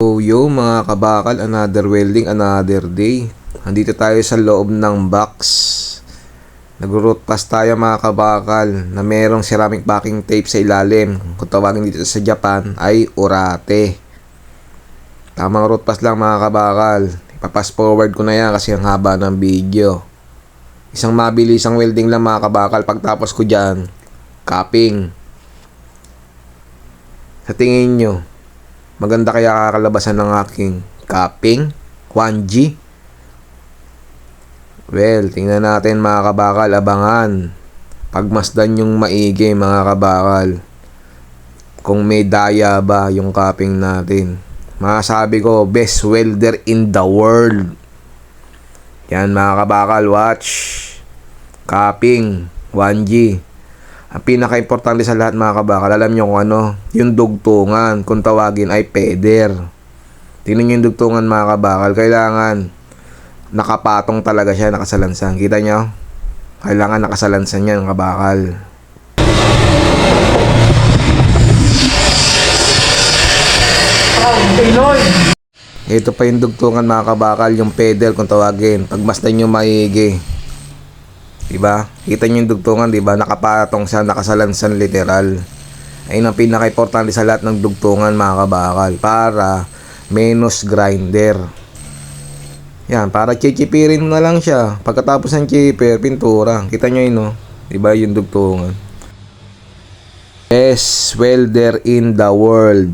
So yo mga kabakal, another welding, another day. Andito tayo sa loob ng box. Nag-root pass tayo mga kabakal na merong ceramic backing tape sa ilalim. Kung tawagin dito sa Japan ay orate. Tamang root pass lang mga kabakal. Ipapass forward ko na yan kasi ang haba ng video. Isang mabilisang welding lang mga kabakal. Pagtapos ko dyan, capping. Sa tingin nyo, maganda kaya kakalabasan ng aking capping? 1G? Well, tingnan natin mga kabakal, abangan. Pagmasdan yung maigi mga kabakal. Kung may daya ba yung capping natin. Masasabi ko, best welder in the world. Yan mga kabakal, watch. Capping, 1G. Ang pinaka-importante sa lahat mga kabakal, alam nyo kung ano, yung dugtungan, kung tawagin ay peder. Tingnan nyo yung dugtungan mga kabakal, kailangan nakapatong talaga siya, nakasalansan. Kita nyo? Kailangan nakasalansan yan mga kabakal. Ito pa yung dugtungan mga kabakal, yung peder kung tawagin. Pagmasdan nyo maigi. Diba? Kita nyo yung dugtungan, diba? Nakapatong siya, nakasalansan literal. Ayun ang pinaka-importante sa lahat ng dugtungan mga kabakal. Para menos grinder. Yan, para chichipirin mo na lang siya. Pagkatapos ng chipper, pintura. Kita nyo yun, no? Diba yung dugtungan? Best welder in the world.